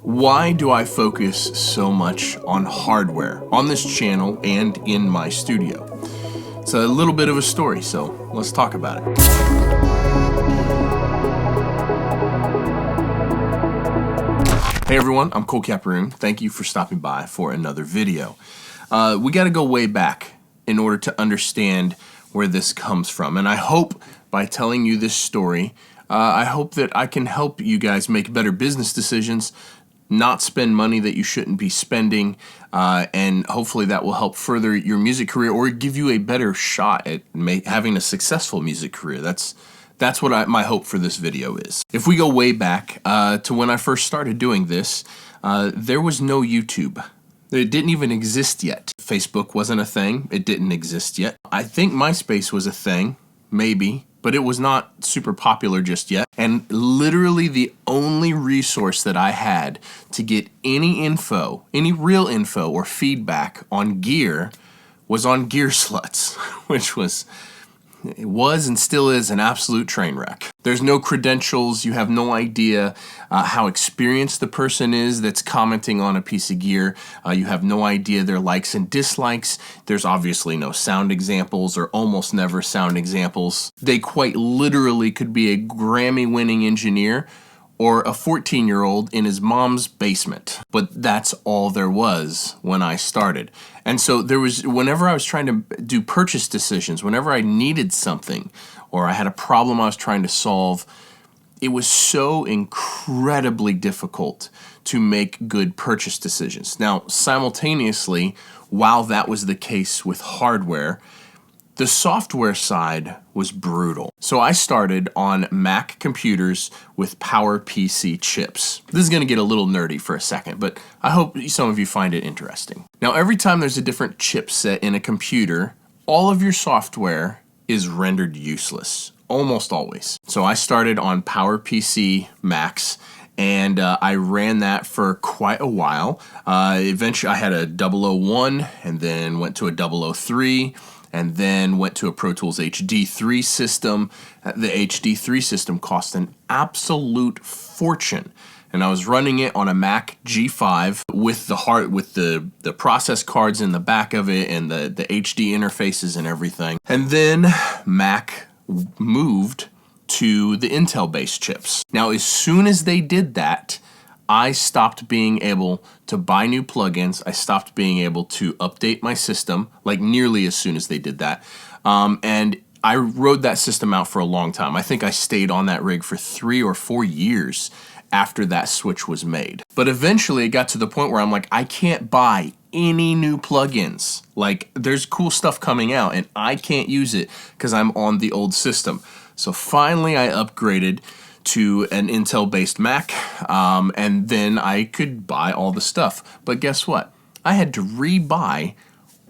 Why do I focus so much on hardware on this channel and in my studio? It's a little bit of a story, so let's talk about it. Hey everyone, I'm Cole Caparoon. Thank you for stopping by for another video. We got to go way back in order to understand where this comes from, and I hope by telling you this story, I hope that I can help you guys make better business decisions, not spend money that you shouldn't be spending, and hopefully that will help further your music career or give you a better shot at having a successful music career. That's what my hope for this video is. If we go way back to when I first started doing this, there was no YouTube. It didn't even exist yet. Facebook wasn't a thing. It didn't exist yet. I think MySpace was a thing, maybe, but it was not super popular just yet. And literally the only resource that I had to get any info, any real info or feedback on gear was on Gear Sluts, which was and still is an absolute train wreck. There's no credentials. You have no idea how experienced the person is that's commenting on a piece of gear. You have no idea their likes and dislikes. There's obviously no sound examples or almost never sound examples. They quite literally could be a Grammy-winning engineer or a 14-year-old in his mom's basement. But that's all there was when I started. And so there was, whenever I was trying to do purchase decisions, whenever I needed something or I had a problem I was trying to solve, it was so incredibly difficult to make good purchase decisions. Now, simultaneously, while that was the case with hardware, the software side was brutal. So I started on Mac computers with PowerPC chips. This is going to get a little nerdy for a second, but I hope some of you find it interesting. Now, every time there's a different chipset in a computer, all of your software is rendered useless, almost always. So I started on PowerPC Macs, and I ran that for quite a while. Eventually, I had a 001 and then went to a 003. And then went to a Pro Tools HD3 system. The HD3 system cost an absolute fortune. And I was running it on a Mac G5 with the process cards in the back of it and the HD interfaces and everything. And then Mac moved to the Intel-based chips. Now, as soon as they did that, I stopped being able to buy new plugins. I stopped being able to update my system, like nearly as soon as they did that. And I rode that system out for a long time. I think I stayed on that rig for 3 or 4 years after that switch was made. But eventually it got to the point where I'm like, I can't buy any new plugins. Like, there's cool stuff coming out and I can't use it because I'm on the old system. So finally I upgraded to an Intel-based Mac, and then I could buy all the stuff. But guess what? I had to re-buy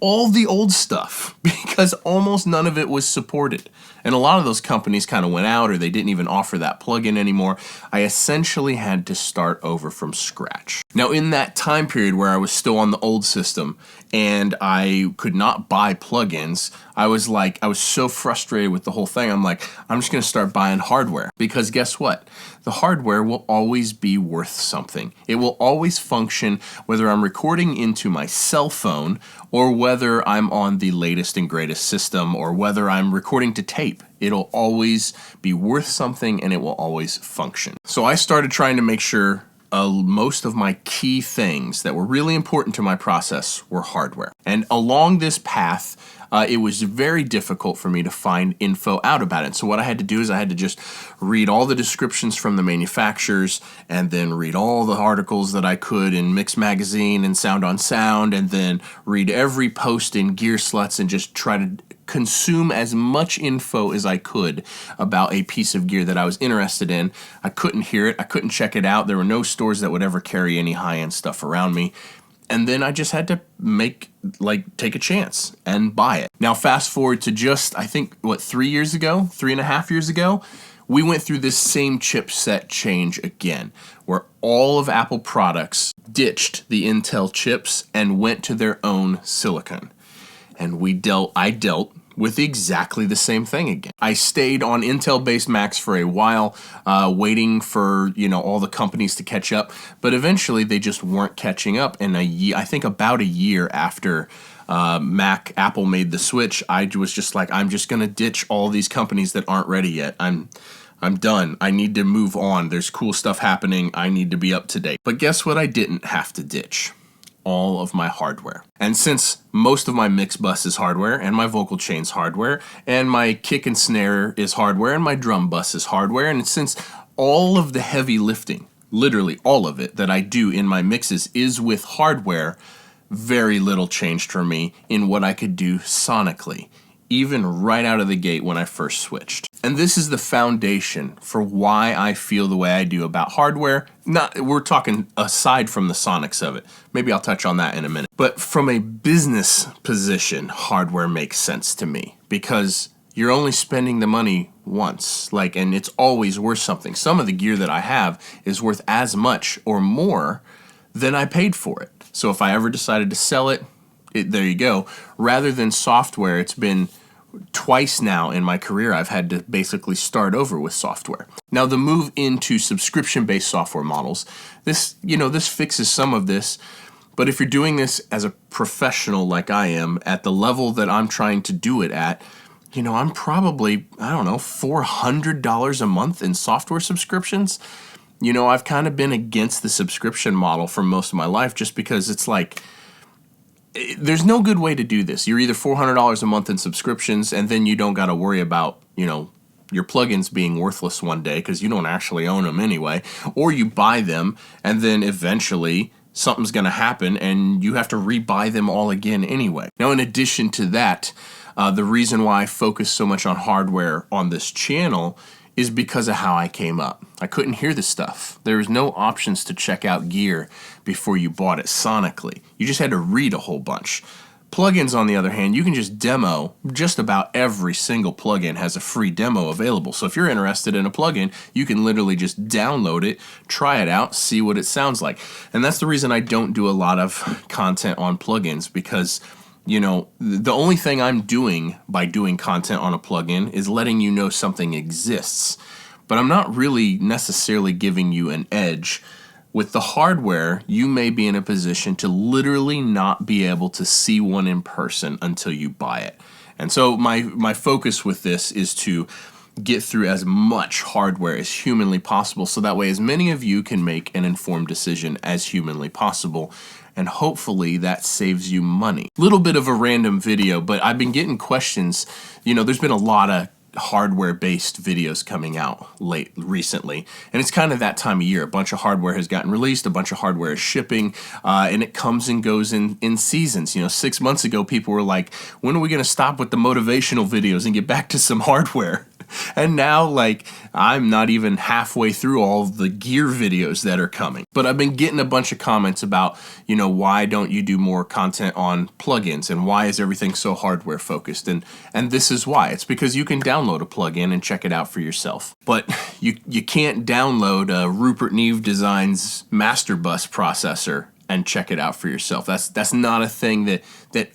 all the old stuff because almost none of it was supported. And a lot of those companies kind of went out or they didn't even offer that plugin anymore. I essentially had to start over from scratch. Now, in that time period where I was still on the old system and I could not buy plugins, I was so frustrated with the whole thing. I'm like, I'm just going to start buying hardware because guess what? The hardware will always be worth something. It will always function whether I'm recording into my cell phone or whether I'm on the latest and greatest system or whether I'm recording to tape. It'll always be worth something and it will always function. So I started trying to make sure most of my key things that were really important to my process were hardware. And along this path, it was very difficult for me to find info out about it. So what I had to do is I had to just read all the descriptions from the manufacturers and then read all the articles that I could in Mix Magazine and Sound on Sound and then read every post in Gear Sluts and just try to consume as much info as I could about a piece of gear that I was interested in. I couldn't hear it. I couldn't check it out. There were no stores that would ever carry any high-end stuff around me. And then I just had to take a chance and buy it. Now, fast forward to just, I think, 3.5 years ago, we went through this same chipset change again, where all of Apple products ditched the Intel chips and went to their own silicon. And I dealt with exactly the same thing again. I stayed on Intel-based Macs for a while, waiting for, all the companies to catch up, but eventually they just weren't catching up. And I think about a year after Apple made the switch, I was just like, I'm just going to ditch all these companies that aren't ready yet. I'm done. I need to move on. There's cool stuff happening. I need to be up to date. But guess what I didn't have to ditch? All of my hardware. And since most of my mix bus is hardware, and my vocal chain's hardware, and my kick and snare is hardware, and my drum bus is hardware, and since all of the heavy lifting, literally all of it that I do in my mixes is with hardware, very little changed for me in what I could do sonically, even right out of the gate when I first switched. And this is the foundation for why I feel the way I do about hardware. We're talking aside from the sonics of it. Maybe I'll touch on that in a minute. But from a business position, hardware makes sense to me because you're only spending the money once, and it's always worth something. Some of the gear that I have is worth as much or more than I paid for it. So if I ever decided to sell it, there you go. Rather than software, it's been twice now in my career I've had to basically start over with software. Now the move into subscription-based software models, this fixes some of this, but if you're doing this as a professional like I am, at the level that I'm trying to do it at, I'm probably, $400 a month in software subscriptions. I've kind of been against the subscription model for most of my life just because it's like, there's no good way to do this. You're either $400 a month in subscriptions, and then you don't got to worry about, your plugins being worthless one day because you don't actually own them anyway, or you buy them, and then eventually something's going to happen, and you have to rebuy them all again anyway. Now, in addition to that, the reason why I focus so much on hardware on this channel is because of how I came up. I couldn't hear the stuff. There was no options to check out gear before you bought it sonically. You just had to read a whole bunch. Plugins, on the other hand, you can just demo. Just about every single plugin has a free demo available. So if you're interested in a plugin, you can literally just download it, try it out, see what it sounds like. And that's the reason I don't do a lot of content on plugins, because the only thing I'm doing by doing content on a plugin is letting you know something exists. But I'm not really necessarily giving you an edge. With the hardware, you may be in a position to literally not be able to see one in person until you buy it. And so my focus with this is to get through as much hardware as humanly possible, so that way as many of you can make an informed decision as humanly possible. And hopefully that saves you money. Little bit of a random video, but I've been getting questions. There's been a lot of hardware-based videos coming out recently, and it's kind of that time of year. A bunch of hardware has gotten released, a bunch of hardware is shipping, and it comes and goes in seasons. 6 months ago, people were like, when are we going to stop with the motivational videos and get back to some hardware? And now, I'm not even halfway through all of the gear videos that are coming. But I've been getting a bunch of comments about, why don't you do more content on plugins, and why is everything so hardware focused? And this is why. It's because you can download a plugin and check it out for yourself. But you can't download a Rupert Neve Designs Master Bus processor and check it out for yourself. That's not a thing that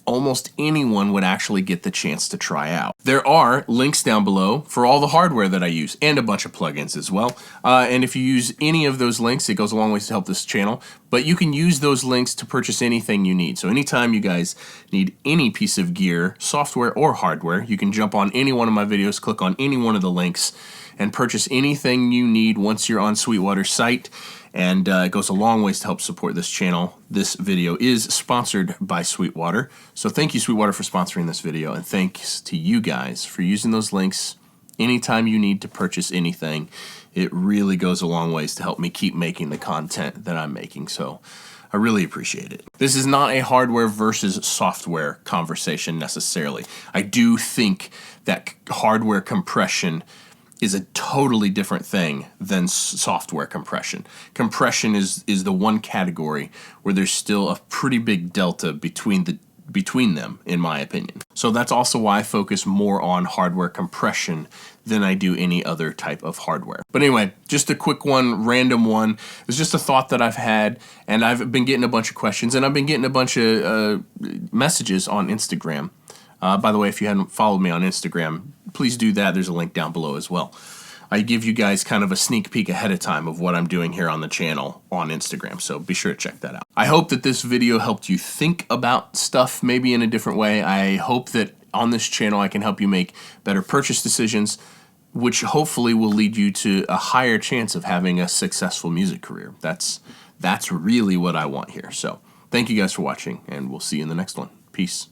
almost anyone would actually get the chance to try out. There are links down below for all the hardware that I use, and a bunch of plugins as well. And if you use any of those links, it goes a long ways to help this channel. But you can use those links to purchase anything you need. So anytime you guys need any piece of gear, software or hardware, you can jump on any one of my videos, click on any one of the links, and purchase anything you need once you're on Sweetwater's site. And it goes a long ways to help support this channel. This video is sponsored by Sweetwater. So thank you, Sweetwater, for sponsoring this video. And thanks to you guys for using those links anytime you need to purchase anything. It really goes a long ways to help me keep making the content that I'm making. So I really appreciate it. This is not a hardware versus software conversation necessarily. I do think that hardware compression is a totally different thing than software compression. Compression is the one category where there's still a pretty big delta between them, in my opinion. So that's also why I focus more on hardware compression than I do any other type of hardware. But anyway, just a quick one, random one. It's just a thought that I've had, and I've been getting a bunch of questions, and I've been getting a bunch of messages on Instagram By the way, if you hadn't followed me on Instagram, please do that. There's a link down below as well. I give you guys kind of a sneak peek ahead of time of what I'm doing here on the channel on Instagram, so be sure to check that out. I hope that this video helped you think about stuff maybe in a different way. I hope that on this channel I can help you make better purchase decisions, which hopefully will lead you to a higher chance of having a successful music career. That's really what I want here. So thank you guys for watching, and we'll see you in the next one. Peace.